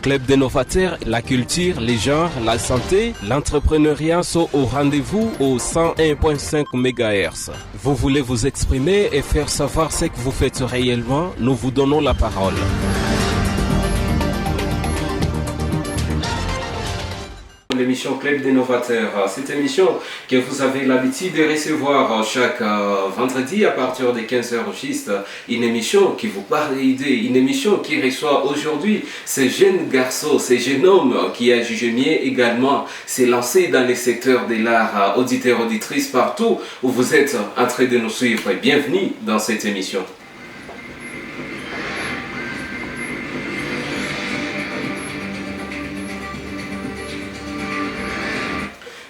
Club des Novateurs, la culture, les genres, la santé, l'entrepreneuriat sont au rendez-vous au 101.5 MHz. Vous voulez vous exprimer et faire savoir ce que vous faites réellement, nous vous donnons la parole. L'émission Club des Novateurs, cette émission que vous avez l'habitude de recevoir chaque vendredi à partir de 15h juste, une émission qui vous parle d'idées, une émission qui reçoit aujourd'hui ces jeunes garçons, ces jeunes hommes qui a jugé mieux également s'est lancé dans les secteurs de l'art, auditeurs, auditrices partout où vous êtes en train de nous suivre. Bienvenue dans cette émission.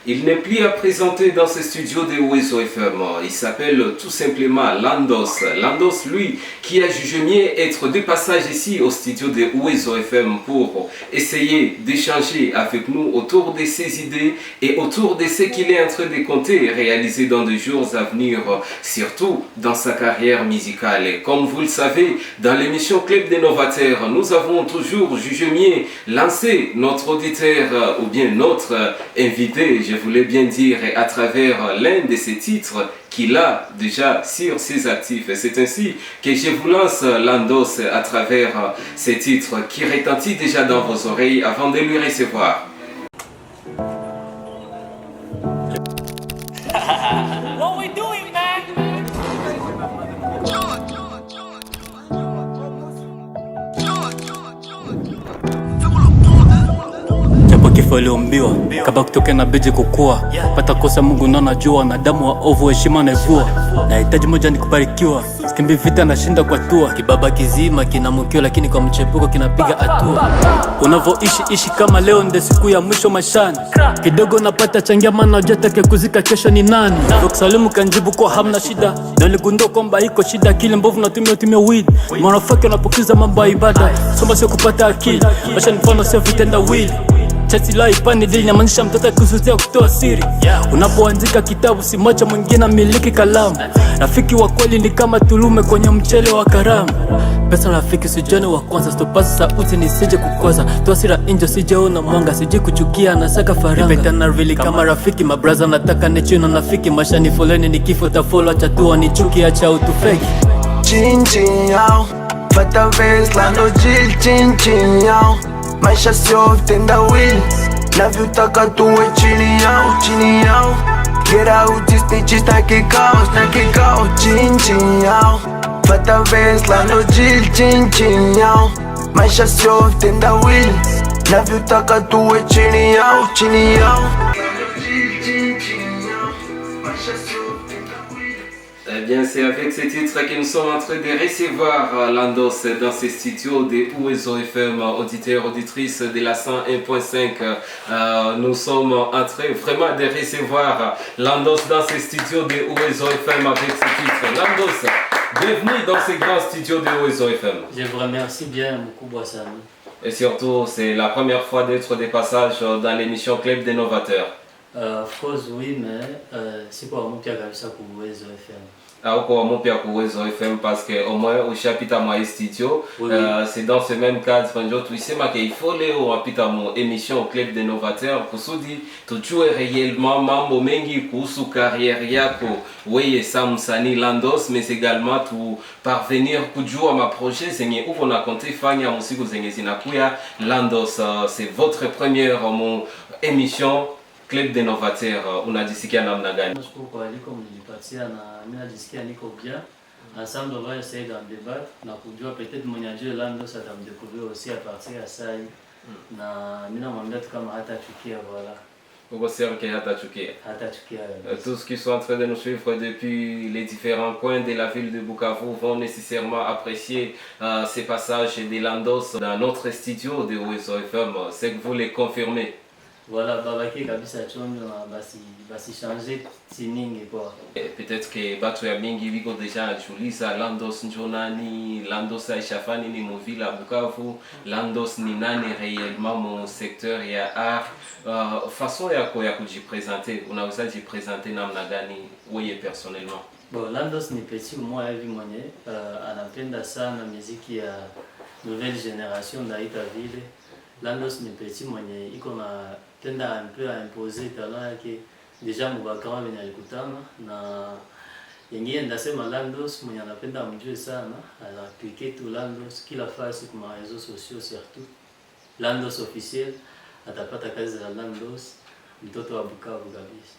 Il n'est plus à présenter dans ce studio de Ouezo FM. Il s'appelle tout simplement Landos. Landos, lui, qui a jugé mieux être de passage ici au studio de Ouezo FM pour essayer d'échanger avec nous autour de ses idées et autour de ce qu'il est en train de compter réaliser dans les jours à venir, surtout dans sa carrière musicale. Et comme vous le savez, dans l'émission Club des Novateurs, nous avons toujours jugé mieux lancer notre auditeur ou bien notre invité, je voulais bien dire, à travers l'un de ses titres qu'il a déjà sur ses actifs. C'est ainsi que je vous lance Landos à travers ces titres qui retentissent déjà dans vos oreilles avant de lui recevoir. What we doing, man? Kifo iliombiwa kaba kutoka na beji kukua pata kosa Mungu na najua wanadamu wa ovu heshima na ivua na hitaji moja ni kubarikiwa sikimbi vita na shinda kwa tua kibaba kizima kina mukio lakini kwa mchepuko kinapiga hatua unavoishi ishi kama leo ndio siku ya mwisho maishani kidogo napata changia maana hujataka kuzika kesho ni nani kusalimu kanjibu kwa hamna shida na niligundua kwamba iko shida kile mbovu natumia weed mwanafiki unapokiza mambo ya ibada soma sio kupata akili maisha ni mfano sio vitenda wili Chati la ipani dili nyamanisha mtata kusutia kutoa siri unapoandika kitabu si moja mwingine miliki kalamu rafiki wa kweli ni kama tulume kwenye mchele wa karamu pesa rafiki sijone wa kwanza stopasi sauti nisije kukosa toa sira injo sijaona mwanga sije kuchukia na saka faranga nipetana really kama rafiki mabraza nataka nechino nafiki maisha ni foleni ni kifo tafolo acha tuwa ni chuki acha utufeki Chin chin yao Fata vez lando chill chin chin yao Maisha sio tenda wheel navyotaka tuwe chini yao Get out stage na kikao chin yao Fata vez lando chill chin yao Maisha sio tenda wheel navyotaka tuwe chini yao Eh bien, c'est avec ces titres que nous sommes en train de recevoir Landos dans ces studios de Ouezo FM, auditeurs, auditrices de la 101.5. Nous sommes en train vraiment de recevoir Landos dans ces studios de Ouezo FM avec ces titres. Landos, bienvenue dans ces grands studios de Ouezo FM. Je vous remercie bien, beaucoup Boissami. Et surtout, c'est la première fois d'être de passage dans l'émission Club des Novateurs. Of course oui, mais c'est quoi mon pia kabisa ku Ouezo FM. Au mon pia ku Ouezo FM parce que au moins au chapitre moi studio c'est dans ce même cadre tu sais qu'il faut les au chapitre mon émission Club des Novateurs kusudi tujue réellement mambo mengi kuhusu carrière yako wewe Samsani Landos mais également tu parvenir kujua ma projet zenye uko na compte fanya musiku zenye zinakuya Landos c'est votre première mon émission Club des Novateurs, unajisikia namna gani? Nashukuru kwa aliko mlinipatia na mimi najisikia niko bien. Ensemble on va essayer d'en débattre na kujua peut-être mwenye ajue Landos atamdécouvrir aussi à partir ya sai. Na mimi namwambia tu kama hata chukia voilà. Uko sûr que hata chukia? Hata chukia. Tous ceux qui sont en train de nous suivre depuis les différents coins de la ville de Bukavu vont nécessairement apprécier ces passages de Landos dans notre studio de Ouezo FM. C'est que vous les confirmez. Voilà, babaki kabisa chondo basi changer siningi quoi. Peut-être que batu ya mingi biko déjà ajuliza Landos njonani, Landos aishafani ni movila Bukavu, Landos ni nani réellement mon secteur ya art. Façon yako ya kujipresenter, unaweza jipresenter namna gani wewe personnellement? Bon, Landos ni petit moi hivi mwenye anapenda sana muziki ya nouvelle génération naita vile Landos ni petit mwenye iko na tenda un peu à imposer talent yake deja mubakama venye alikutana na yengine. Ndasema Landos mwenye anapenda mjue sana, anaklike tu Landos kila fasi kwa réseaux sociaux, surtout Landos officiel, atapata kazi za Landos, mtoto wa Bukavu kabisa.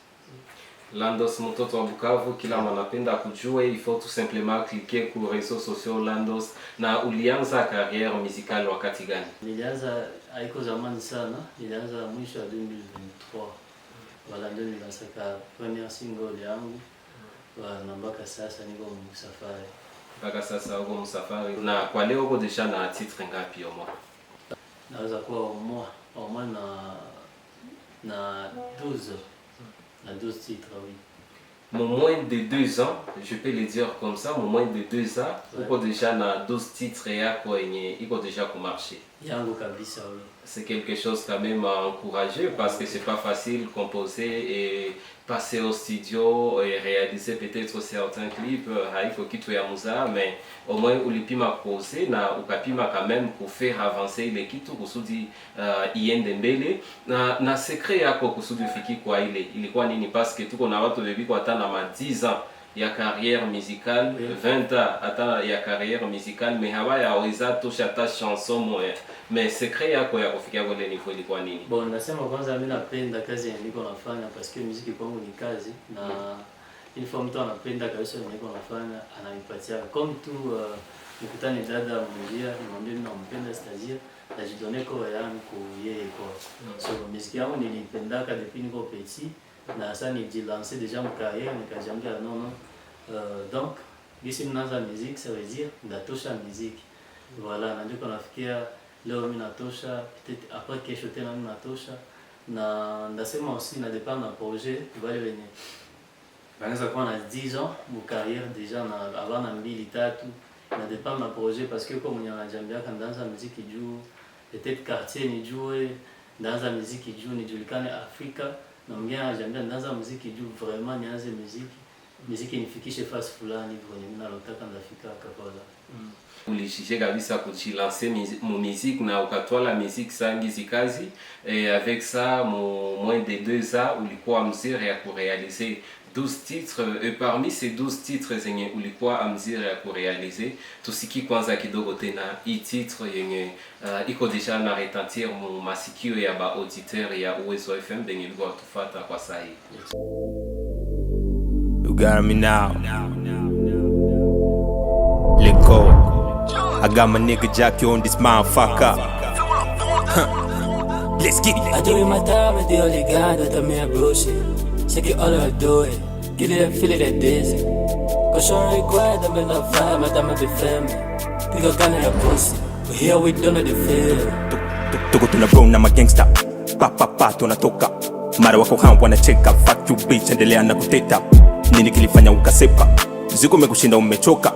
Landos mtoto wa Bukavu, kila mwanapenda kujua, il faut tout simplement cliquer kwa réseaux sociaux Landos. Na ulianza carrière musicale wakati gani? Nilianza haiko zamani sana, nilianza mwisho wa 2023. Wala ndio nilisaka première single yangu. Na mpaka sasa niko msafari. Mpaka sasa uko msafari. Na kwa leo uko deja na titre ngapi au moins? Naweza kuwa au moins na 12. La 12 titres, oui. Mon moins de 2 ans, je peux le dire comme ça, mon moins de 2 ans, uko déjà na 12 titres yako yenye iko déjà ku marché. Yangu kabisa, oui. C'est quelque chose quand même à encourager parce que c'est pas facile composer et passer au studio et réaliser peut-être certains clips, haiko kitu ya muza, mais au moins ulipima poser na ukapima quand même pour faire avancer ile kitu kusudi iende mbele. Na secret yako kusudi ufiki kwa ile ilikuwa nini? Parce que tuko na watu bebiko hata na 10 ans ya carrière musicale, 20 ans hata ya carrière musicale, mais hawayaweza tosha hata chanson moya. Mais secret yako ya kufikia kwa ile niveau ilikuwa nini? Bon, nasema kwanza mimi napenda kazi niko nafanya parce que muziki kwangu ni kazi, na une fois mtu anapenda kabisa niko nafanya ananipatia comme tout nikutane dada mmoja nimwambie mimi nampenda stagiaire najidonner kwa yangu yeye kwa. So muziki yangu nilipendaka depuis niko petit, na sasa nijilancer déjà mon carrière nikajiambia non. Donc gisi mnaanza musique ça veut dire ndatosha musique. Voilà, na ndio nafikia leo mimi natosha, peut-être après kesho tena mimi natosha. Na ndasema aussi na dépend na projet wale wenye banaweza kuwa na 10 ans mu carrière déjà na avant na 2-3, na dépend na projet parce que comme mwenye anajambia kandanza muziki juu peut-être quartier ni juu, ndanza muziki juu nijulikane Afrika, na mwingine anajambia ndanza muziki juu vraiment nianze muziki nifikishe fasi fulani kwenye mimi nalotaka ndafika kabla. Ulijije kabisa kujilancer mu musique na ukatwala musique sangizi kazi, et avec ça moins de 2 ans ulikuwa mzuri ya kurealiser 12 titres, et parmi ces 12 titres zenye ulikuwa mzuri ya kurealiser, tusiki kwanza kidogo tena hii titre yenye iko deja na retentir mu masikio ya ba auditeur ya Uwezo FM benye likuwa tufata kwa sahi. You got me now. Let go. I got my nigga Jackie on this motherfucker. Let's get it. I do it my time with the only guy that I'm here bullshit. Shake it all I do it. Get it and feel it that dizzy. Cause you're required, I'm in the vibe, my time be family. Think I got a pussy. But here we don't know the feel. Tuko tuna bro na magangsta. Pa tunatoka. Mara wako ham wanacheka. Fuck you bitch, endelea na kuteta. Nini kilifanya ukasepa? Ziko mekushinda umechoka.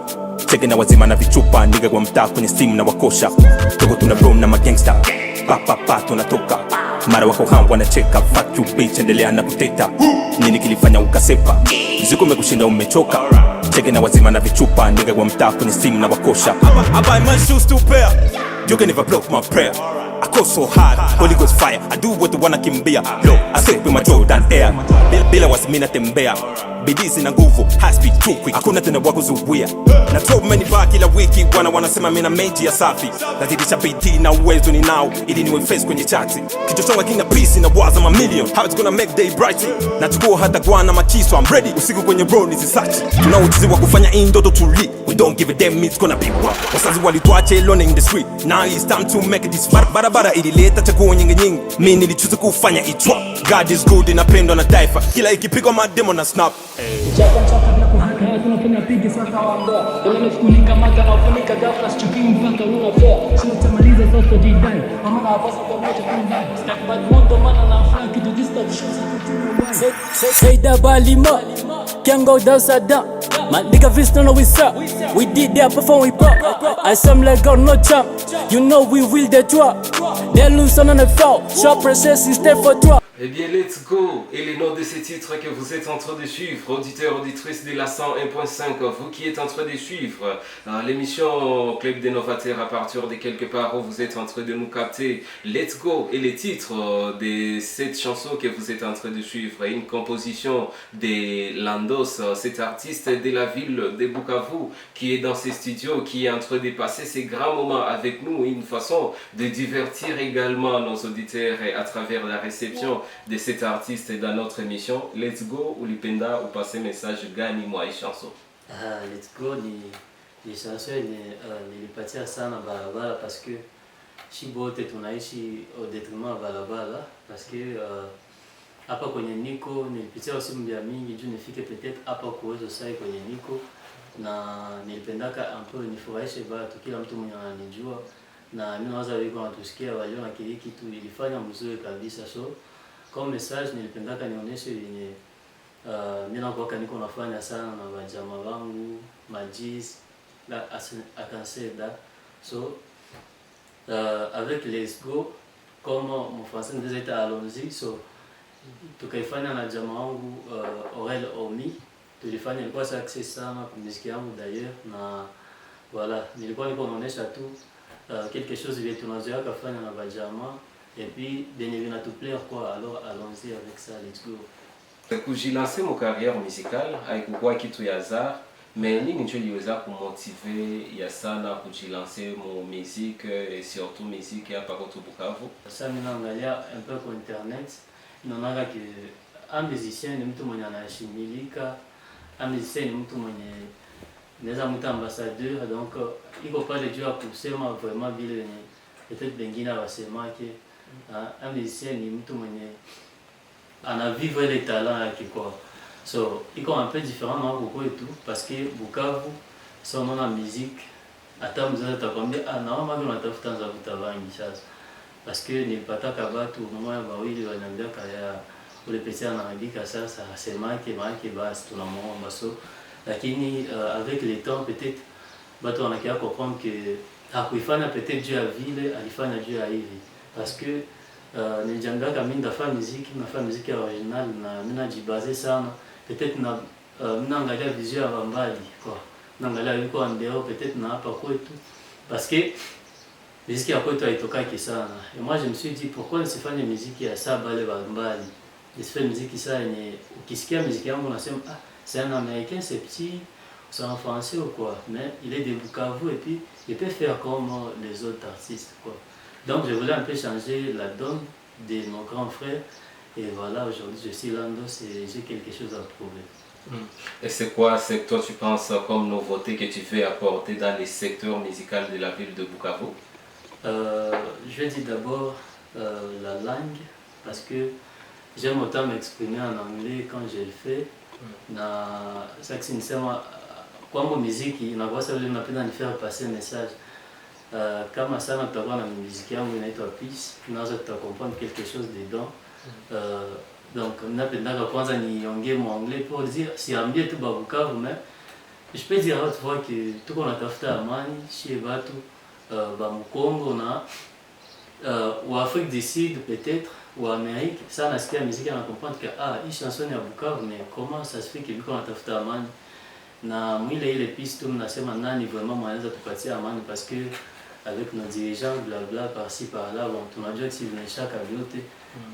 Cheke na wazima na vichupa, nigga kwa mtaa kwenye steam na wakosha. Tuko tuna bro na magangsta. Pa tunatoka. Mara wako ham wanacheka. Fuck you bitch, endelea na kuteta. Nini kilifanya ukasepa? Ziko mekushinda umechoka. Cheke na wazima na vichupa, nigga kwa mtaa kwenye steam na wakosha. I buy my shoes to pair. You can never block my prayer. I go so hard, Holy Ghost fire. I do what I wanna kimbia. Low, I step with my Jordan air. Bila wasimina tembea. Bidii zina nguvu, high speed too quick. Hakuna tena wako zuwia. Na drop many bar kila wiki. Wanasema mina meji ya safi. Nazidisha bidii na uwezo ni nao. Ili niwe face kwenye chati. Kichochonga kina peace na waza ma million. How it's gonna make day bright. Nachukua hata guana makiso, I'm ready. Usiku kwenye bro ni zisachi. Tuna uchizi wa kufanya indoto tuli. We don't give a damn, it's gonna be what. Wasazi walituache alone in the street. Now it's time to make it this far. Barabara ilileta chaguo nyingi. Mimi nilichoose kufanya itwa. God is good, inapendwa na taifa. Kila ikipigwa mademo na snap. Chapa na kuhaka, tunafanya pigi sasa waondoa. Wala nafunika mata na kufunika ghafla sichukii mpaka unafaa. Sio tamaliza sasa jidai. Mama na boss kwa moja kuna stack bad mondo mana na frank to this type shows. Say that balima. Can't go down side down. My nigga Vince don't know what's up. We did that before we pop. I some like God no champ. You know we will the drop. They lose on the fall. Short process instead for drop. Eh bien, let's go! Et les noms de ces titres que vous êtes en train de suivre, auditeurs, auditrices de la 101.5, vous qui êtes en train de suivre l'émission Club des Novateurs à partir de quelque part où vous êtes en train de nous capter, let's go! Et les titres de cette chanson que vous êtes en train de suivre, une composition de Landos, cet artiste de la ville de Bukavu qui est dans ses studios, qui est en train de passer ces grands moments avec nous, une façon de divertir également nos auditeurs à travers la réception de cet artiste dans notre émission. Let's go, ulipenda upase message gani mwa hii chanson? Let's go ni chanson nilipatia sana barabara parce que shi bote tunaishi au détriment ya barabara parce que hapa kwenye niko nilipitia usimu mingi juu nifike peut-être hapa kuwezo sai kwenye niko, na nilipendaka un peu nifurahishe watu, kila mtu mwenye ananijua na mimi nawaza wiko wanatusikia waliona kile kitu ilifanya mzuri kabisa. So comme message nilipendaka nionyeshe yenye mimi nakuwa niko nafanya sana na wajamaa wangu Majis la Akanseda. So avec les go comme mon français nous était allons-y, so tukaifanya na jamaa wangu Aurel Omi, tulifanya ilikuwa success sana kwa muziki yangu d'ailleurs, na voilà nilikuwa niko naonyesha tu quelque chose vile tunazoea kufanya na wajamaa et puis bien évidemment tout plaire quoi. Alors allons-y avec ça, let's go. Kujilancer mon carrière musicale haikukuwa kitu ya hasard, mais nini ndio iliweza kumotive ya sana kujilancer mon musique et surtout musique hapa kwetu Bukavu? Sasa mimi naangalia un peu kwa internet, naona que un musicien ni mtu mwenye anaheshimika, un musicien ni mtu mwenye naweza mta ambassadeur, donc iko pale juu ya kusema vraiment vile peut-être bengine wasemake. Un musicien ni mtu mwenye anavivre les talents yake kwa. So iko un peu différent na huko kwetu parce que Bukavu ça on a musique hata mzazi atakwambia naomba mimi natafuta nzavuta bangi sasa, parce que nilipata kabatu mmoja bawili wananiambia kaya ule pesa anaandika sasa asemake maana basi tunamuomba. So lakini avec le temps peut-être watu wanakia comprendre que hakuifanya peut-être juu ya vile alifanya juu ya hivi, parce que nilijambia kama mimi ndafanya muziki original na mimi najibaze sana peut-être na mimi naangalia vision ya mbali quoi, naangalia yuko andeo peut-être na hapa kwetu, parce que muziki ya kwetu haitokaki sana. Et moi je me suis dit pourquoi nisifanye muziki ya saba wale mbali, nisifanye muziki sana yenye ukisikia muziki yangu unasema c'est un américain, c'est petit, c'est en français ou quoi, mais il est de Bukavu et puis il peut faire comme les autres artistes quoi. Donc je voulais un peu changer la donne de mon grand frère, et voilà, aujourd'hui je suis Landos et j'ai quelque chose à prouver. Et c'est quoi, c'est toi tu penses comme nouveauté que tu veux apporter dans les secteurs musicaux de la ville de Bukavu? Je vais dire d'abord la langue, parce que j'aime autant m'exprimer en anglais quand je le fais. Na sasa nisema kwangu muziki inakuwa sababu napenda nifanye passer message. Kama sana tutakuwa na muziki yangu inaitwa Peace, tunaweza tutakomprendre quelque chose dedans. Donc napenda kwanza niongee mon anglais pour dire siambie tu ba Bukavu, mais je peux dire à fois que tuko natafuta amani chez watu ba Mkongo na ou Afrique du Sud peut-être ou Amérique. Ça nasikia muziki na comprendre que hii chanson ya Bukavu, mais comment ça se fait que biko natafuta amani na mwile ile piste mnasema nani vraiment mwanaweza tupatia amani, parce que avec nos dirigeants blabla par-ci par-là, bon tunajua que si vinashaka vyote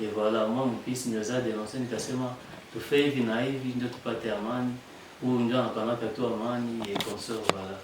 et voilà, moi mon piste niweza dénoncer nikasema tufanye hivi na hivi ndio tupate amani, ou ndio anapanaka tu amani et consort. Voilà.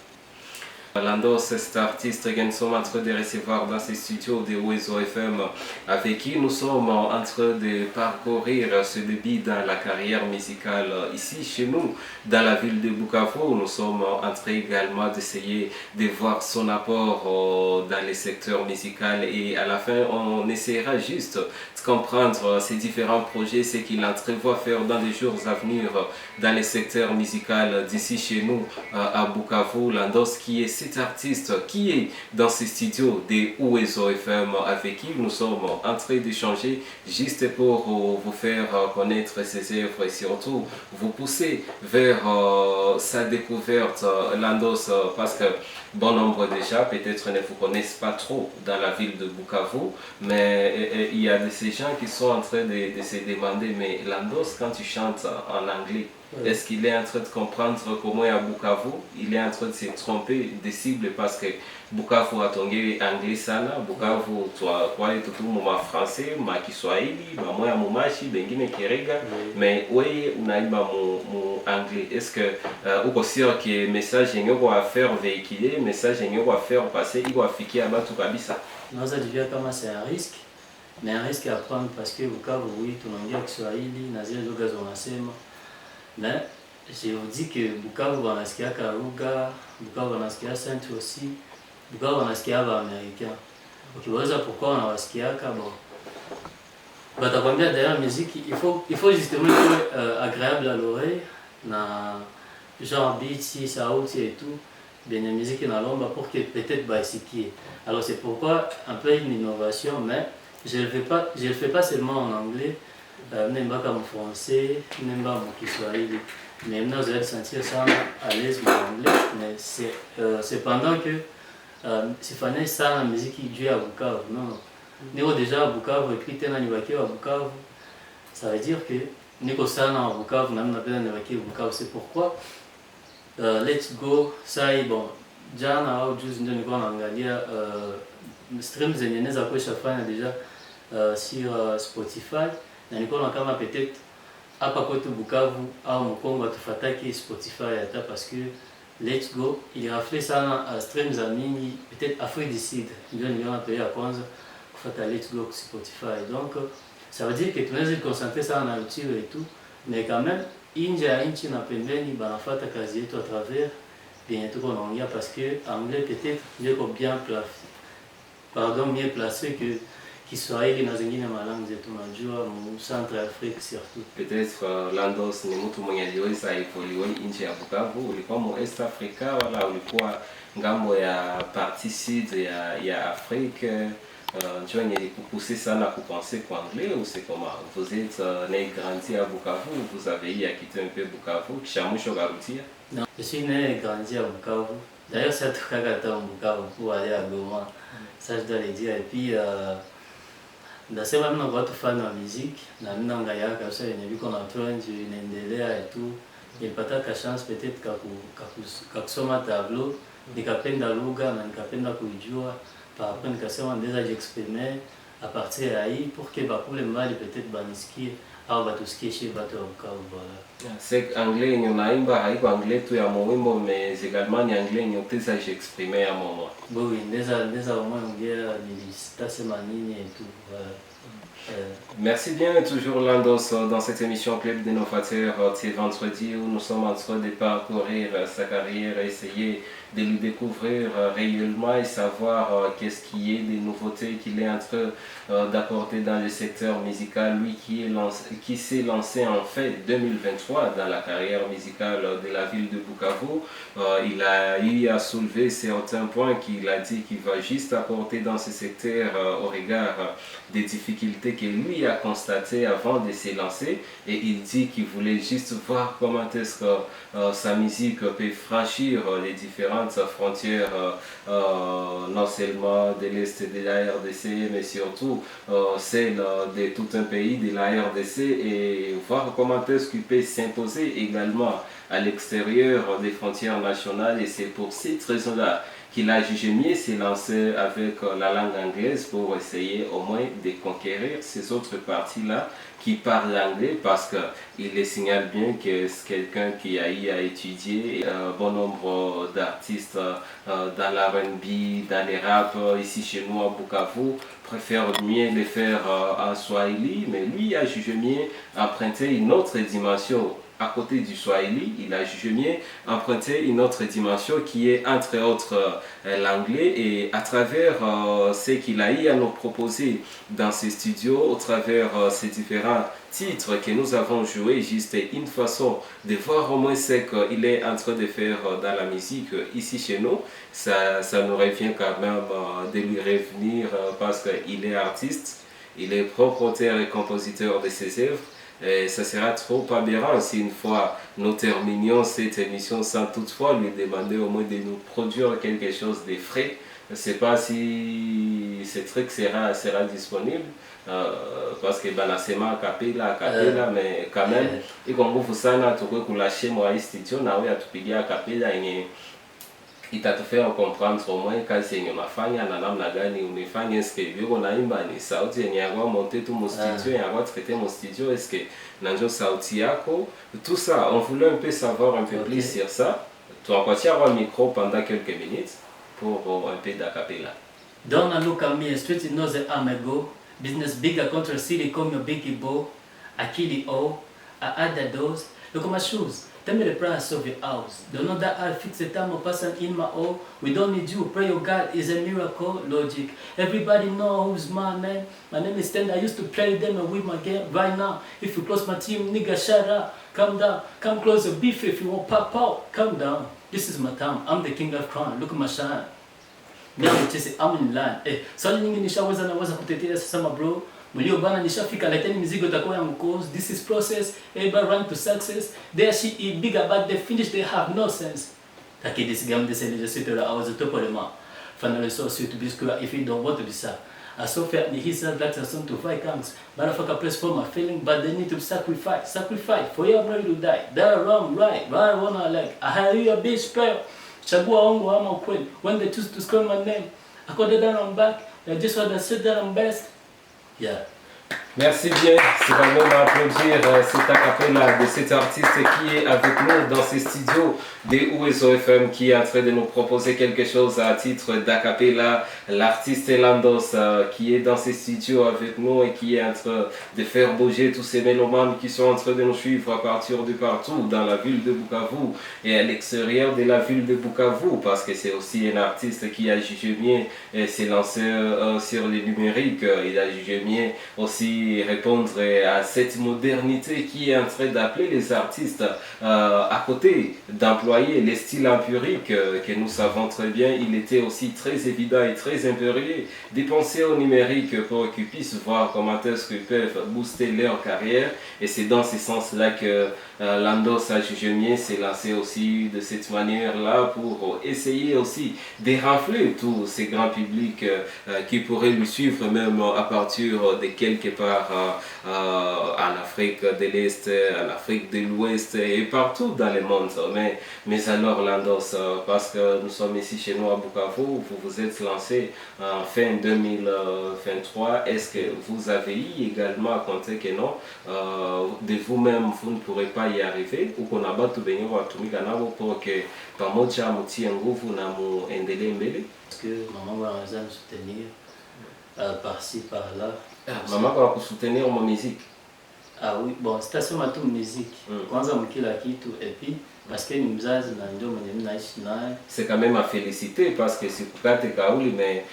Landos, cet artiste que nous sommes en train de recevoir dans ces studios de Wezo FM, avec qui nous sommes en train de parcourir ce début dans la carrière musicale ici chez nous, dans la ville de Bukavu. Nous sommes en train également d'essayer de voir son apport dans les secteurs musicaux, et à la fin on essaiera juste de comprendre ces différents projets, ce qu'il entrevoit faire dans les jours à venir dans les secteurs musicaux d'ici chez nous à Bukavu. Landos qui est cet artiste qui est dans ces studios des Uwezo FM avec qui nous sommes en train d'échanger juste pour vous faire connaître ses œuvres et surtout vous pousser vers sa découverte, Landos, parce que bon nombre déjà peut-être ne vous connaissent pas trop dans la ville de Bukavu, mais il y a de ces gens qui sont en train de se demander, mais Landos, quand tu chantes en anglais, est-ce qu'il est en train de comprendre comment à Bukavu, il est en train de se tromper de cible parce que Bukavu atongé anglais sana, Bukavu kwa tout moma français, ma Kiswahili, ma moya mumashi, bengine kirega, mais oui, unaïba mon anglais. Est-ce que uko sûr que message yenye kwa faire véhiculer, message yenye kwa faire passer, il va fikia batu kabisa? Non, ça devient comme c'est un risque, mais un risque à prendre parce que Bukavu, oui, tunaongea Kiswahili, na zile lugha zonasema. Mais je vous dis que Bukavu wanasikia Karuga, Bukavu wanasikia Saint aussi, Bukavu wanasikia ba Américain. Ukiweza pourquoi wanawasikiaka bon. Batakwambia d'ailleurs musique, il faut justement être agréable à l'oreille na genre beat, sauti et tout, bien la musique inalomba pour que peut-être baisikie. Alors c'est pourquoi un peu une innovation, mais je le fais pas seulement en anglais. Même pas comme français, même pas mon Kiswahili. Mais maintenant, vous allez sentir ça à l'aise en anglais. Mais c'est pendant que c'est fini ça la musique qui joue à Bukavu. Non, nous déjà à Bukavu et puis t'es à Bukavu. Ça veut dire que nous sommes à Bukavu, nous avons à Bukavu. C'est pourquoi Let's Go, ça est bon. Jana au juzi ndio nilikuwa naangalia streams zenye naweza kuisha fanya déjà sur Spotify. Na nilikuwa kama peut-être hapa kwetu Bukavu au Mkongo tufataki Spotify hata parce que Let's Go il rafle sana streams za mingi peut-être Afrique du Sud ndio niliona pays ya kwanza kufuata Let's Go sur Spotify. Donc ça veut dire que tunaweza concentrer sana na YouTube et tout, mais quand même nje ya nchi na pembeni banafuata kazi yetu à travers bien tuko naongea parce que anglais peut-être ndio bien placé, mieux placé que Kiswahili na zingine malangu zetu tunajua mu Central Afrique surtout. Peut-être Landos ni mtu mwenye aliweza evoluer nje ya Bukavu, ulikuwa mu East Africa wala ulikuwa ngambo ya partie sud ya Afrique, tu vois, il est poussé ça à penser qu'anglais ou c'est comment? Vous êtes né et grandi à Bukavu, vous avez eu à quitter un peu Bukavu, Kishamusho Garutia? Non, je suis né et grandi à Bukavu. D'ailleurs, c'est à Tukagata en Bukavu pour aller à Goma. Ça, je dois le dire. Et puis, ndasema mimi na watu fani wa muziki na mimi naangalia kabisa yenye biko na trend inaendelea et tout. Nilipata ka chance peut-être kusoma tableau, nikapenda lugha na nikapenda kuijua. Par après nikasema ndeza j'exprimer à partir ya hii pour que bakule mbali peut-être banisikie au batusikie chez batu wa Bukavu voilà. C'est anglais ni unaimba haiko anglais tu ya mwimbo mais également ni anglais ni uteza j'exprimer à moment. Oui, ndeza au moins ongea nilisema nini et tout voilà. Merci bien, toujours Landos dans cette émission Club d'Innovateurs, c'est vendredi où nous sommes en train de parcourir sa carrière, essayer de lui découvrir réellement et savoir qu'est-ce qui est des nouveautés qu'il est en train d'apporter dans le secteur musical, lui qui s'est lancé en fait 2023 dans la carrière musicale de la ville de Bukavu. Il a eu à soulever certains points qu'il a dit qu'il va juste apporter dans ce secteur au regard des difficultés que lui a constatées avant de se lancer, et il dit qu'il voulait juste voir comment est-ce que sa musique peut franchir les différentes frontières, non seulement de l'Est de la RDC, mais surtout celle de tout un pays de la RDC, et voir comment est-ce qu'il peut s'imposer également à l'extérieur des frontières nationales. Et c'est pour cette raison-là qu'il a jugé mieux se lancer avec la langue anglaise pour essayer au moins de conquérir ces autres parties-là qui parlent anglais, parce qu'il les signale bien que c'est quelqu'un qui a eu à étudier un bon nombre d'artistes dans l'R&B, dans les rap ici chez nous à Bukavu, préfère mieux les faire en Swahili, mais lui a jugé mieux emprunter une autre dimension à côté du Swahili, il a jugé mieux emprunter une autre dimension qui est entre autres l'anglais, et à travers ce qu'il a eu à nous proposer dans ces studios, au travers ces différents titres que nous avons joués, juste une façon de voir au moins ce qu'il est en train de faire dans la musique ici chez nous. Ça nous revient quand même de lui revenir parce qu'il est artiste, il est propre auteur et compositeur de ses œuvres. Et ça sera trop aberrant si une fois nous terminions cette émission sans toutefois lui demander au moins de nous produire quelque chose de frais. Je ne sais pas si ce truc sera disponible parce que banasema capella mais quand même iko nguvu sana tukwe kulashe mwa studio na wewe atupigia capella yenye itatufanya comprendre au moins kazi yenye unafanya na namna gani umefanya. Est-ce que viko naimba ni sauti yenye yako monter tu mu studio yako traiter mu studio, est-ce que nanjo sauti yako, tout ça on voulait un peu savoir un peu plus sur ça. Tu vas partir au micro pendant quelques minutes pour un peu d'acapella. Don't look at me, street knows that I'm a go. Business bigger, control city, come your biggie bow. I kill it all, I add the dose. Look at my shoes, tell me the price of your house. Don't know that I'll fix the time of person in my own. We don't need you, pray your God is a miracle, logic. Everybody know who's my name. My name is Stand, I used to play them and win my game. Right now, if you close my team, nigga, shut up. Come down, come closer, beef if you want pop out. Come down, this is my time, I'm the king of crime, look at my shine. I'm in line. Swali nyingi nishaweza naweza kutetea sasa bro. Mlio bana nishafika, leteni mizigo itakuwa ya mkozi. This is process, everybody run to success. There she is bigger but they finish they have no sense. Taki this game this is just I was the top of the map. Finally so sweet to be square if you don't want to be sad. I saw fair he said that's a son to fight comes. Motherfucker press for my feeling but they need to sacrifice for your brother to die. That wrong right I wanna like I hire you a bitch spell. Chagua wangu ama ukweli. When they choose to scream my name, I call that I'm back. I just want to say that I'm best. Yeah. Merci bien, c'est vraiment à applaudir cet acapella de cet artiste qui est avec nous dans ces studios des Ouezo FM, qui est en train de nous proposer quelque chose à titre d'acapella. L'artiste Landos qui est dans ces studios avec nous et qui est en train de faire bouger tous ces mélomanes qui sont en train de nous suivre à partir de partout dans la ville de Bukavu et à l'extérieur de la ville de Bukavu, parce que c'est aussi un artiste qui a jugé bien s'est lancé sur les numériques. Il a jugé bien aussi répondre à cette modernité qui est en train d'appeler les artistes à côté d'employer les styles empiriques que nous savons très bien. Il était aussi très évident et très impérieux de penser au numérique pour qu'ils puissent voir comment est-ce qu'ils peuvent booster leur carrière, et c'est dans ce sens-là que Landos a jugé mieux s'est lancé aussi de cette manière-là pour essayer aussi de rafler tous ces grands publics qui pourraient lui suivre même à partir de quelque part en Afrique de l'Est, en Afrique de l'Ouest et partout dans le monde. Mais alors Landos, parce que nous sommes ici chez nous à Bukavu, vous vous êtes lancé en fin 2023, est-ce que vous avez eu également à compter que non, de vous-même vous ne pourrez pas y arriver, ou qu'on a battu benye watumika nabo pour que pamoja mutie nguvu na muendelee mbele? Parce que maman va me soutenir par-ci par-là. Maman va kusoutenir mon musique. Ah oui, bon, station ma tu musique. Kwanza mkila kitu et puis parce que ni mzazi na ndio mwenye mimi naishi naye. C'est quand même à féliciter parce que sikukate kauli, mais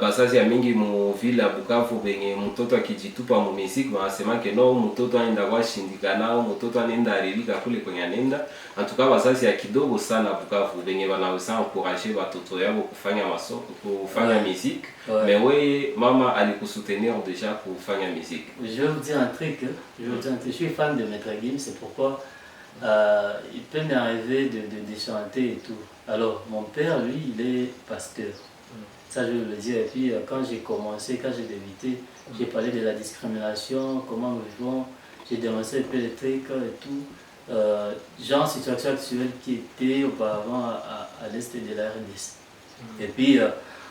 bazazi ya mingi mu vile ya Bukavu benye mtoto akijitupa mu musique wanasema ke no, mtoto anaenda washindikana, mtoto anaenda arilika kule kwenye anaenda. En tout cas bazazi ya kidogo sana Bukavu benye wanaweza encourager watoto yao kufanya masomo, kufanya musique. Mais oui, maman alikusoutenir déjà pour faire musique. Je vais vous dire un truc, je suis fan de Maître Gims, c'est pourquoi il peut m'arriver de chanter et tout. Alors, mon père, lui, il est pasteur. Ça, je veux le dire. Et puis, quand j'ai commencé, quand j'ai débuté, j'ai parlé de la discrimination, comment nous vivons, j'ai dénoncé un peu les trucs et tout. Genre, situation actuelle qui était auparavant à l'est de la RDC. Et puis,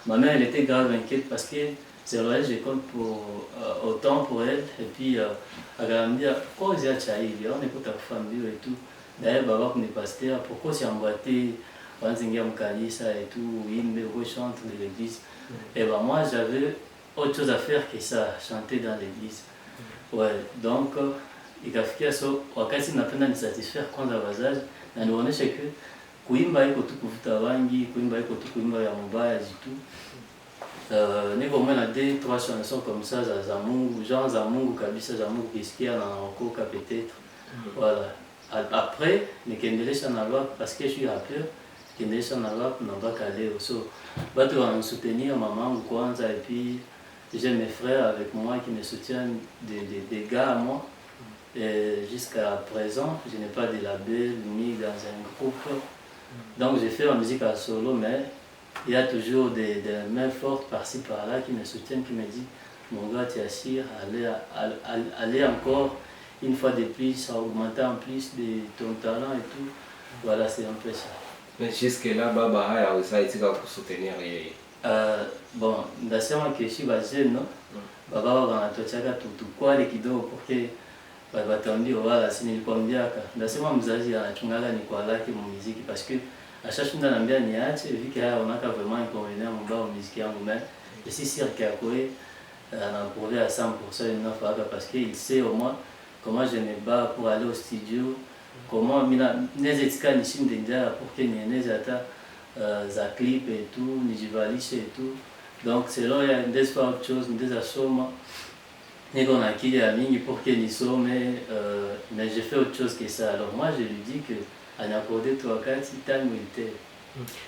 ma mère, elle était grave inquiète parce que c'est vrai, je compte pour autant pour elle. Et puis, elle me dit, pourquoi vous êtes chahivi? On écoute ta famille et tout. D'ailleurs, Baba, comme pasteur, pourquoi c'est emboîté? On s'est Mkanisa et tout, il me chante de l'église. Et ben moi, j'avais autre chose à faire que ça, chanter dans l'église. Ouais, donc, ikafikia so wakati napenda ni satisfaire kwanza wazazi na nionyeshe ke kuimba iko tu kuvuta bangi, kuimba iko tu kuimba ya mubaya jitu. Niko mwana de 3 chansons comme ça za Mungu, genre za Mungu kabisa, za Mungu kisikia na naokoka peut-être. Voilà. Après nikaendelesha na rap parce que je suis rappeur, nikaendelesha na rap na mpaka leo. So watu wanasoutenir mamangu kwanza et puis j'ai mes frères avec moi qui me soutiennent, des gars à moi. Jusqu'à présent, je n'ai pas de label ni dans un groupe. Donc j'ai fait la musique à solo, mais il y a toujours des mains fortes par-ci par-là qui me soutiennent, qui me disent mon gars, tu assures, allez encore une fois de plus, à augmenter en plus de ton talent et tout. Voilà, c'est un peu ça. Mais jusque-là, Baba haya usaitika kusoutenir yeye. Bon, ndasema keshi bajeune no. Baba wanatochaka tukwale kidogo porque batambia wala si nilikwambiaka. Ndasema mzazi anachungaga ni kwa lake muziki parce que ashashinda nambia niache viki haya onaka vraiment inconvénient mbao muziki yangu mais je suis sûr qu'akoe anapprouvé à 100% une offre parce qu'il sait au moins comment je me bats pour aller au studio, comment mina nezetika nishinde njaa pour que nieneze hata za clip et tout, nijivalishe et tout. Donc c'est là il y a des fois autre chose, des asoma. Niko na akili ya mingi pour que nisome, mais j'ai fait autre chose que ça. Alors moi je lui dis que anaccordé toi wakati time militaire.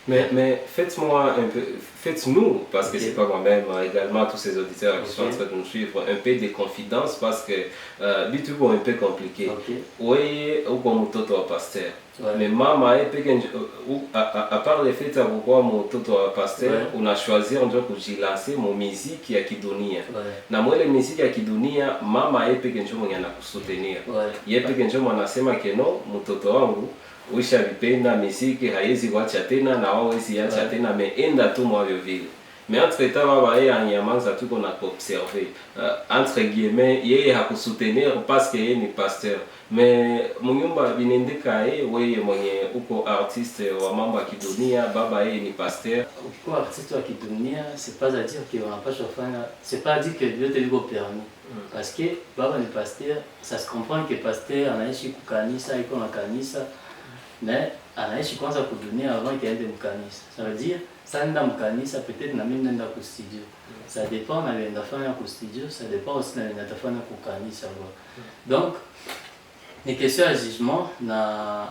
Mais faites-moi un peu, faites-nous, parce que c'est pas moi-même, également tous ces auditeurs qui sont en train de nous suivre, un peu de confidence parce que bitu est un peu compliqué. Oui, ou comme mtoto wa pasteur. Mais mama à part le fait pourquoi mtoto wa pasteur, on a choisi ndio kujilancer mon musique ya kidunia. Na mwele musique ya kidunia mama peke ndio mwenye anakusoutenir. Yeye peke ndio anasema ke no mtoto wangu uisha vipenda miziki haiwezi kuacha tena na wao hawezi acha tena mais enda tu mwavyo vile. Mais entre temps baba yeye anyamanza tu qu'on a observé entre guillemets yeye hakusoutenir parce que yeye ni pasteur mais munyumba binendeka yeye wewe mwenye uko artiste wa mambo ya kidunia baba yeye ni pasteur. Ukikuwa artiste wa kidunia c'est pas à dire que wanapaswa kufanya, c'est pas à dire que vyote viko permis parce que baba ni pasteur, ça se comprend que pasteur anaishi kukanisa, iko na kanisa mais anaishi kwanza kudunia avant qu'il aende mkanisa. Ça veut dire ça nenda mkanisa peut-être na mimi nenda ku studio. Ça dépend na nenda fanya ku studio, ça dépend aussi na nenda fanya ku kanisa. Donc ni question ya jugement na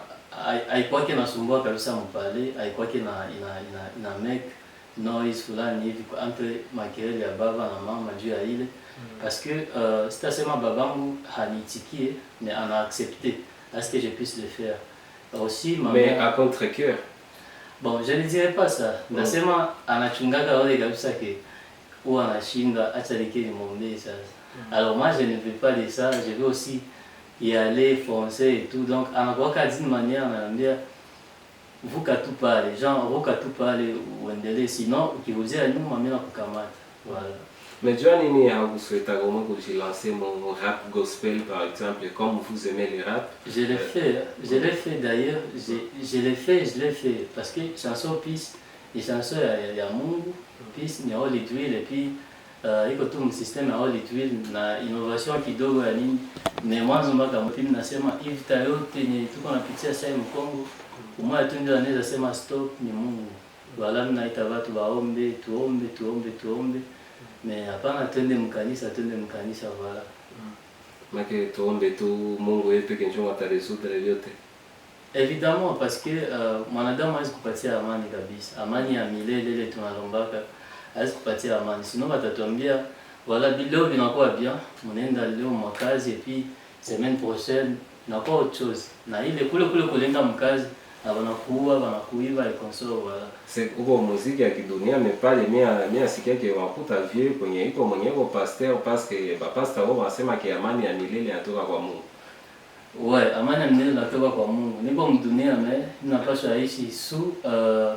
haikuwa kinasumbua kabisa mpale, haikuwa ina make noise fulani hivi entre makelele ya baba na mama juu ya ile parce que sitasema babangu hanitikie mais ana accepté à ce que je puisse le faire. Aussi, mais à contre-cœur. Bon, je ne dirais pas ça. Nasema anachungaga wale kabisa ke ou anashinda acha leke ni mombe ça. Alors moi je ne veux pas de ça, je veux aussi y aller foncer et tout. Donc anakuwa d'une manière ananiambia vuka tu pale, genre vuka tu pale uendelee sinon ukirudia nyuma mimi nakukamata. Voilà. Mais John Nini a vous souhaité comment que j'ai lancé mon rap gospel par exemple, comme vous aimez le rap. Je l'ai fait d'ailleurs, je l'ai fait parce que chanson peace, les chansons ya Mungu, peace ni all it will et puis iko tu msysteme all it will na innovation kidogo ya nini. Mais mwanzo mpaka mpini nasema hivi tayote ni tuko napitia sasa Mkongo. Umoja tu ndio anaweza sema stop ni Mungu. Wala mnaita watu waombe, tuombe. Mais hapana twende mkanisa voilà. Make tuombe tu Mungu yeye pekee ndio ataresoudre vyote. Évidemment parce que mwanadamu hawezi kupatia amani kabisa. Amani ya milele ile tunalombaka hawezi kupatia amani. Sinon watatuambia voilà leo vinakuwa bien, mnaenda leo mkazi et puis semaine prochaine inakuwa autre chose. Na ile kule kulenga mkazi wanakuiba et consort voilà. C'est uko muziki ya kidunia mais pas les mia sikia ke wakuta vieux kwenye iko mwenye uko pasteur parce que ba pasteur wao wasema ke amani ya milele inatoka kwa Mungu. Ouais, amani ya milele inatoka kwa Mungu. Niko mdunia mais ninapaswa ishi sous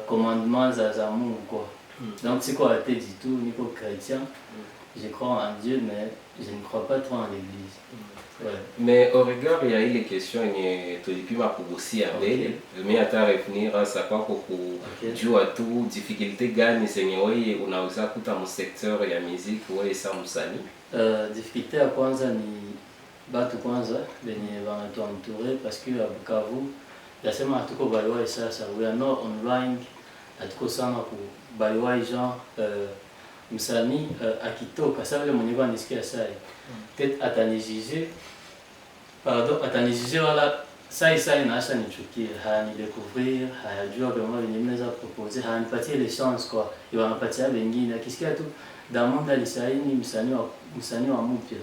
commandement za Mungu quoi. Donc siko athée du tout, niko chrétien. Je crois en Dieu mais je ne crois pas trop en l'église. Ouais. Mais au regard ya ile question yenye tulipima kugusia mbele, mimi hata revenir hasa kwako kujua tu difficulté gani zenye wewe unaweza kuta mu secteur ya musique wewe sa msanii. Difficulté ya kwanza batu kwanza benye wanatuentoure parce que à Bukavu nasema hatuko baliwai sasa, we are not online, hatuko sana ku baliwai genre msanii akitoka sasa vile mwenye anisikia sai peut-être atanijije wala sai naasha nichukie, hayanidecouvrir, hayajua vraiment venye mnaweza proposer, hayanipatie les chances quoi, wanapatia wengine. Akisikia tu Diamond alisaini msanii wa mpya,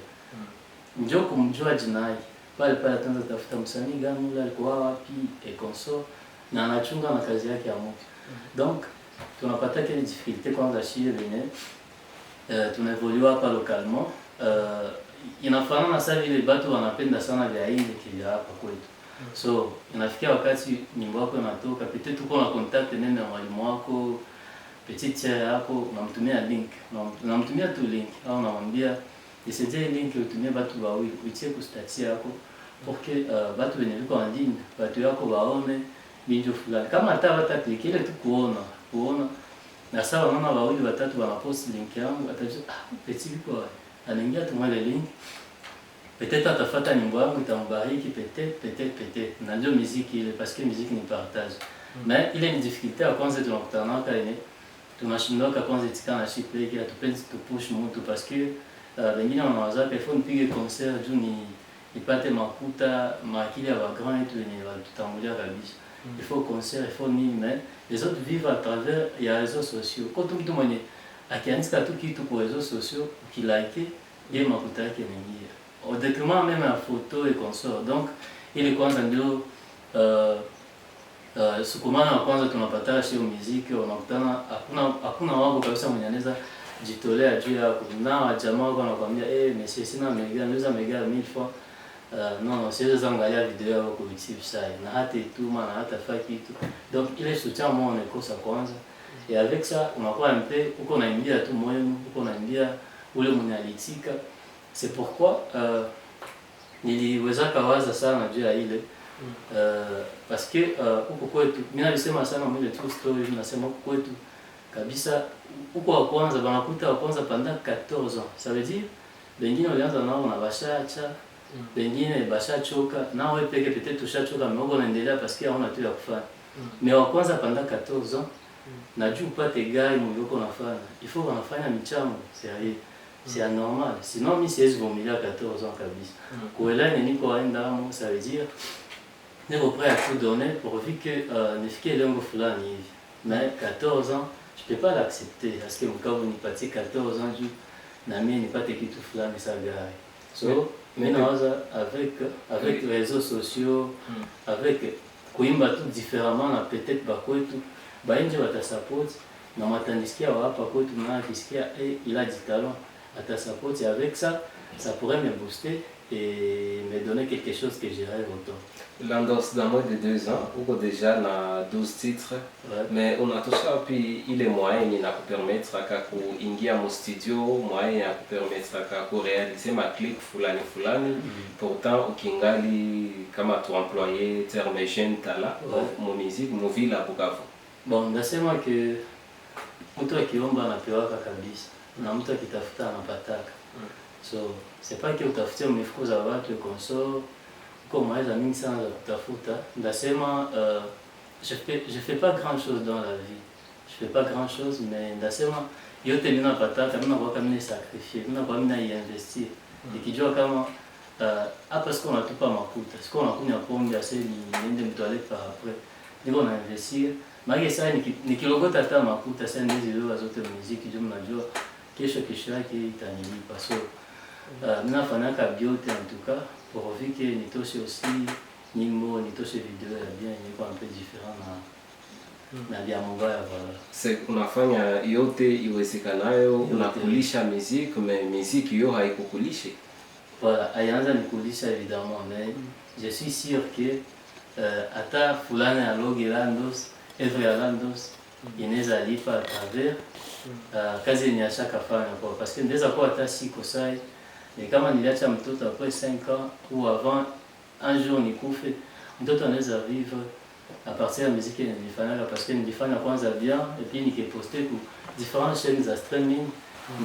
njoo kumjua jinai pale ataanza tafuta msanii gani ule alikuwa wapi et consort, na anachunga na kazi yake ya mpya. Donc tunapata kile difficulté kwanza shie venye tunaevolua hapa localement. Inafanana sasa vile batu wanapenda sana vya nje kivya hapa kwetu. So inafikia wakati nyimbo yako inatoka, peut-être uko na contact nene na mwalimu wako, petite chair yako, unamtumia link, unamtumia tu link au unamwambia isije link utumie batu wawili uitie ku status yako pour que batu wenye viko en ligne batu yako waone video fulani, kama hata click ile tu kuona na sawa, mama wawili watatu wanapost link yangu, atajua petit viko anaingia tu mwale link, peut-être atafuata nyimbo yangu itambariki, peut-être najua muziki ile parce que muziki ni partage. Mais ile ni difficulté ya kwanza tunakutana nayo, tunashindwa kwanza itikana ship ile tupenzi tupush mtu parce que wengine wanawaza kwa nipige concert juu nipate makuta makili ya grand et wenye watutangulia kabisa. Il faut concert, il faut nini, mais les autres vivent à travers les réseaux sociaux. Quand mtu mwenye akiandika tu kitu kwa réseaux sociaux, ukilike yeye makuta yake mengi au détriment même ya photo et consort. Donc ile kwanza ndio sukumana wa kwanza tunapata shio muziki, unakutana hakuna wako kabisa mwenye anaweza jitolea juu ya kuna jamaa wako wanakuambia mais sina mega naweza mega 1000 fois non siweza angalia video yako kwa YouTube sai na hata ituma na hata faki kitu. Donc ile soutien moi on écoute ça kwanza, et avec ça unakuwa un peu uko naingia tu moyo, uko naingia ule mwenye alitika. C'est pourquoi niliweza kawaza sana juu ya ile parce que huko kwetu mimi nalisema sana mwile true story, nasema huko kwetu kabisa huko wa kwanza wanakuta wa kwanza pendant 14 ans, ça veut dire wengine walianza nao na bashacha, wengine bashachoka na wewe peke peut-être ushachoka mais unaendelea parce que hauna tu ya kufanya. Mais wa kwanza pendant 14 ans na juu upate gari mlioko unafanya, il faut wanafanya michango, c'est anormal, sinon mimi siwezi vumilia 14 ans kabisa. Kuelewa niko aenda hapo, ça veut dire niko prêt à tout donner pourvu que nifikie lengo fulani hivi. Mais 14 ans je peux pas l'accepter parce que mkao nipatie 14 ans juu na mimi nipate kitu fulani sa gari. So mimi nawaza avec les réseaux sociaux, avec kuimba tout différemment na peut-être bakwetu bainje watasupport na matandisikia wa hapa kwetu na kisikia il a du talent atasupport, avec ça pourrait me booster et me donner quelque chose que je rêve autant. Landos, dans moins de 2 ans, on a déjà 12 titres, mais on a tout ça, puis il est moyen de permettre à ingia mon studio, moyen de permettre à réaliser ma clique fulani, pourtant au Kingali, comme tu employé terme jeune tala, mon musique, mon ville à Bukavu. Bon, nasema que mtu akiomba anapewa kabisa na mtu akitafuta anapataka. So c'est pas que utafutie mifuko za watu consort comme moi mingi sana za kutafuta. Ndasema je fais pas grand chose dans la vie, je fais pas grand chose, mais ndasema yote ninapataka mimi kwa kama ni sacrifier, mimi kwa mimi na investir nikijua kama hapa siko natupa makuta, siko nakunya pombe asili niende mtoilette par après, niko na investir magi sasa nikilogota hata makuta sasa ndizi leo zote muziki ndio mnajua kesho yake itanilipa. So nafanyaka biote en tout cas pourvu que nitoshe aussi nyimbo, nitoshe video ya bien yenye kwa un peu différent na vya mubaya voilà. C'est unafanya yote iwezekanayo, unakulisha muziki, mais muziki hiyo haikukulisha. Voilà, ayaanza nikulisha évidemment, mais je suis sûr que ata fulani aloge Landos, Evre ya Landos inaweza lipa à travers kazi ni ashaka fanya kwa, parce que ndeza kwa hata siko sai. Et kama niliacha mtoto après 5 ans ou avant un jour nikufe, mtoto anaweza vivre à partir de la musique nilifanya, parce que nilifanya kwanza bien et puis nikeposte ku différentes chaînes de streaming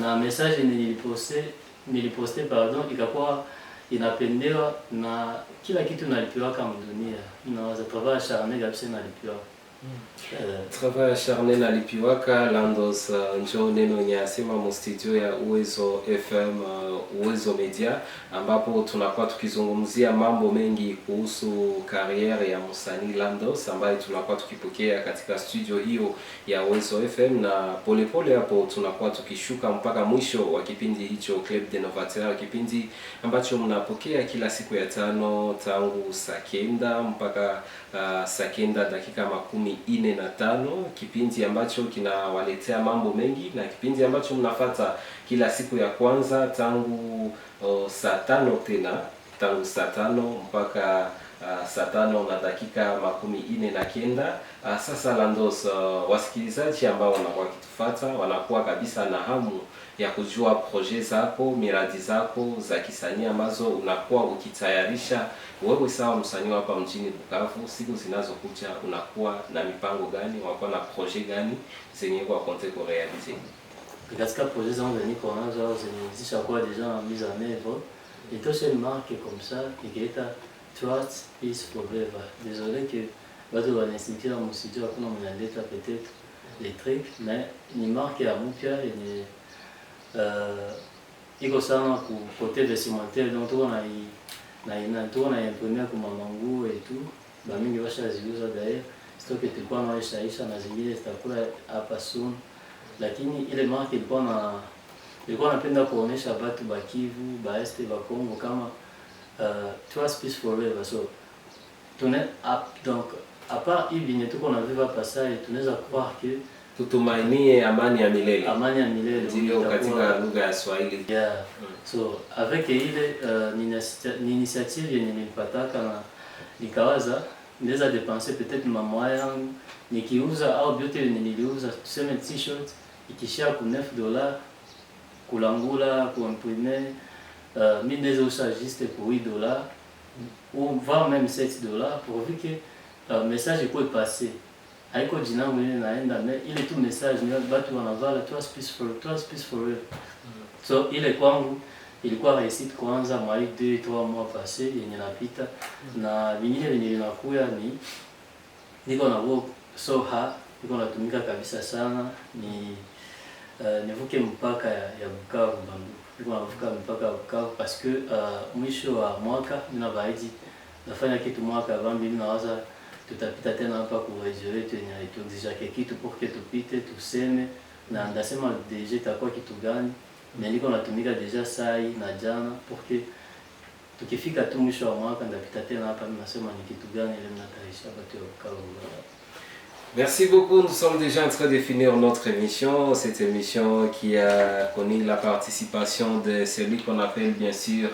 na message niliposte pardon ikakuwa inapendewa na kila kitu nalipiwa kama dunia. Inawaza travail acharné kabisa nalipiwa. Travail acharné nalipiwaka. Landos, njoo neno nyasema mu studio ya Uwezo FM, Uwezo Media, ambapo tunakuwa tukizungumzia mambo mengi kuhusu kariere ya msanii Landos ambaye tunakuwa tukipokea katika studio hiyo ya Uwezo FM, na polepole hapo tunakuwa tukishuka mpaka mwisho wa kipindi hicho Club de Novateur, kipindi ambacho mnapokea kila siku ya tano tangu saa kenda mpaka saa kenda dakika 45, kipindi ambacho kinawaletea mambo mengi, na kipindi ambacho mnafata kila siku ya kwanza tangu saa tano tena, tangu saa tano mpaka saa tano na dakika 49. Sasa Landos, wasikilizaji ambao wanakuwa kitufata wanakuwa kabisa na hamu ya kujua projet zako, miradi zako za kisanii ambazo unakuwa ukitayarisha wewe sawa msanii hapa mjini Bukavu. Siku zinazokuja unakuwa na mipango gani, unakuwa na projet gani zenye kwa compte ko réaliser? Katika projet zangu zenye niko nazo au zenye zishakuwa déjà mise en œuvre, itoshe une marque comme ça ikiita Trust Peace Forever. Désolé que watu wanasikia msijua kuna mnaleta peut-être les trucs, mais ni marque ya mpya yenye iko sana ku côté vestimentaire, donc tuko na imprimer kwa manguo et tout. Ba mingi washaziuza d'ailleurs, stock tulikuwa na ishaisha na zingine zitakuwa hapa soon, lakini ile marque ilikuwa napenda kuonesha watu ba Kivu, ba Este, ba Kongo kama Trust Peace Forever. So donc à part hivi yenye tuko na viva pasai, tunaweza croire que tutumainie amani ya milele. Amani ya milele ndio katika lugha ya Swahili. Yeah. So avec ile ni initiative yenye nilipataka na nikawaza naweza dépenser peut-être mama yangu nikiuza au vyote yenye niliuza, tuseme t-shirt ikishia ku $9 kulangula kuimprimer, mimi naweza usa juste pour $8 ou voire même $7 pourvu que message iko passé. Haiko jina mwenye naenda, mais ile tu message ni watu wanavala Trust Peace Forever. So ile kwangu ilikuwa réussite kwanza mwa 2-3 mois passé yenye napita, na vingine venye vinakuya ni niko na work so hard, niko natumika kabisa sana, ni nivuke mpaka ya Bukavu bandu. Niko navuka mpaka ya Bukavu parce que mwisho wa mwaka ninabaidi nafanya kitu mwaka bambi, ninawaza tutapita tena hapa ku region yetu yenye tuexige kitu pour que tupite tuseme, na ndasema deja itakuwa kitu gani, na niko natumika deja sai na jana pour que tukifika tu mwisho wa mwaka ndapita tena hapa nasema ni kitu gani ile mnatarisha watu wa Bukavu. Merci beaucoup, nous sommes déjà en train de finir notre émission, cette émission qui a connu la participation de celui qu'on appelle bien sûr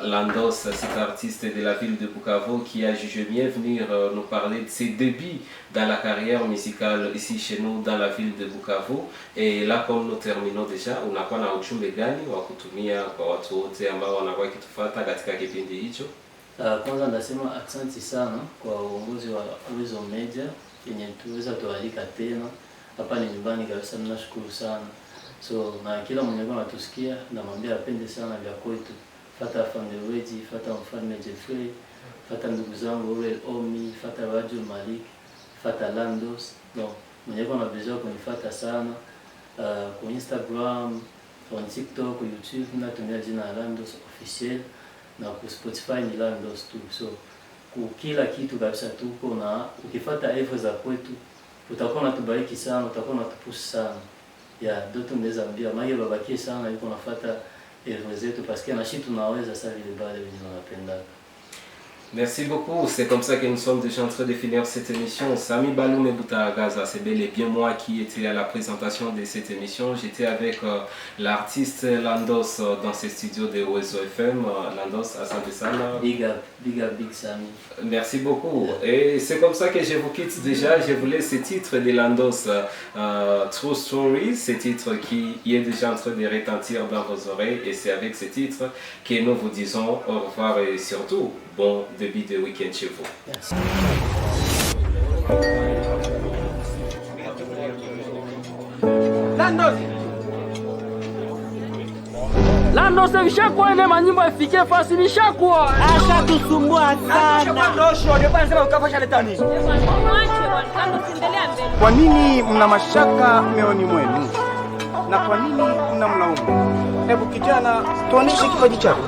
Landos, cet artiste de la ville de Bukavu qui a jugé bien venir nous parler de ses débuts dans la carrière musicale ici chez nous dans la ville de Bukavu. Et là comme nous terminons déjà, unakuwa na ujumbe gani wa kutumia kwa watu wote ambao wanakuwa kitufuata katika kipindi hicho? Kwanza ndasema asante sana kwa uongozi wa Uwezo Media yenye tuweza tualika tena hapa, ni nyumbani kabisa, ninashukuru sana. So na kila mwenye anatusikia namwambia apende sana vya kwetu, fata Afande Weji, fata Mfalme Jeffrey, fata ndugu zangu Orel Omi, fata Radio Malik, fata Landos. Donc mwenye ana besoin kunifata sana kwa Instagram, kwa TikTok, YouTube, natumia jina Landos officiel, na ku Spotify ni Landos tu. So kila kitu kabisa tuko, na ukifuata effort za kwetu utakuwa natubariki sana, utakuwa natupush sana. Ya doto ndeza mbia mage babakie sana yuko nafuata effort zetu parce que na shitu tunaweza sasa vile bale wenye wanapenda. Merci beaucoup, c'est comme ça que nous sommes déjà en train de finir cette émission. Sami Baloum et Boutagaza, c'est bel et bien moi qui étais à la présentation de cette émission. J'étais avec l'artiste Landos dans ces studios de Uwezo FM. Landos, asante sana. Big up, big Sami. Merci beaucoup. Et c'est comme ça que je vous quitte déjà. Je vous laisse ce titre de Landos, True Story, ce titre qui est déjà en train de retentir dans vos oreilles. Et c'est avec ce titre que nous vous disons au revoir et surtout bon début de week-end chez vous. Merci. Landos. Lando se vishakuwa ile manyimbo ifike fasi vishakuwa. Acha tusumbua sana. Kwa nini mna mashaka mioyoni mwenu? Na kwa nini mna mlaumu? Hebu kijana, tuoneshe kipaji chako.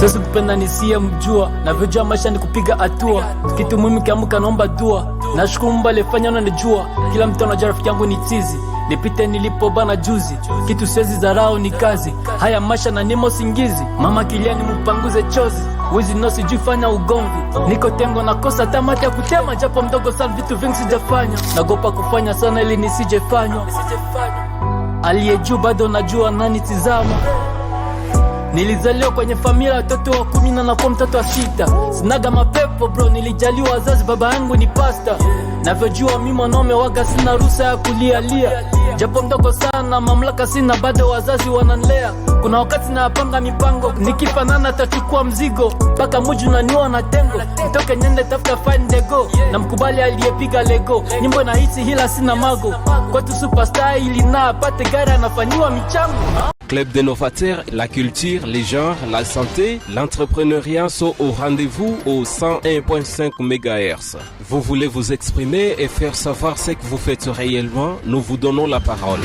Sasa kupenda nisiye mjua, navyojua maisha ni kupiga hatua. Kitu muhimu kiamuka naomba dua. Nashukuru Mungu alifanya unanijua. Kila mtu anajua rafiki yangu ni tizi. Nipite nilipo bana juzi. Kitu siwezi dharau ni kazi. Haya maisha na nimo singizi. Mama kilia ni mpanguze chozi. Wezi no sijui fanya ugomvi. Niko tengo na kosa tamati ya kutema. Japo mdogo sana vitu vingi sijafanya. Nagopa kufanya sana ili nisijefanywa. Aliye juu bado najua nani tizama. Nilizaliwa kwenye familia watoto wa 10 na nakuwa mtoto wa 6. Sinaga mapepo bro, nilijaliwa wazazi, baba yangu ni pasta. Navyojua mimi mwanaume waga sina ruhusa ya kulialia. Japo mdogo sana mamlaka sina, bado wazazi wananilea. Kuna wakati napanga mipango, nikifanana tachukua mzigo. Paka muju naniwa na tengo, nitoke nyende tafuta find go. Na mkubali aliyepiga lego, nyimbo na hisi hila sina mago. Kwetu superstar ili na apate gari anafanyiwa michango. Club des novateurs, la culture, les genres, la santé, l'entrepreneuriat sont au rendez-vous au 101.5 MHz. Vous voulez vous exprimer et faire savoir ce que vous faites réellement, nous vous donnons la parole.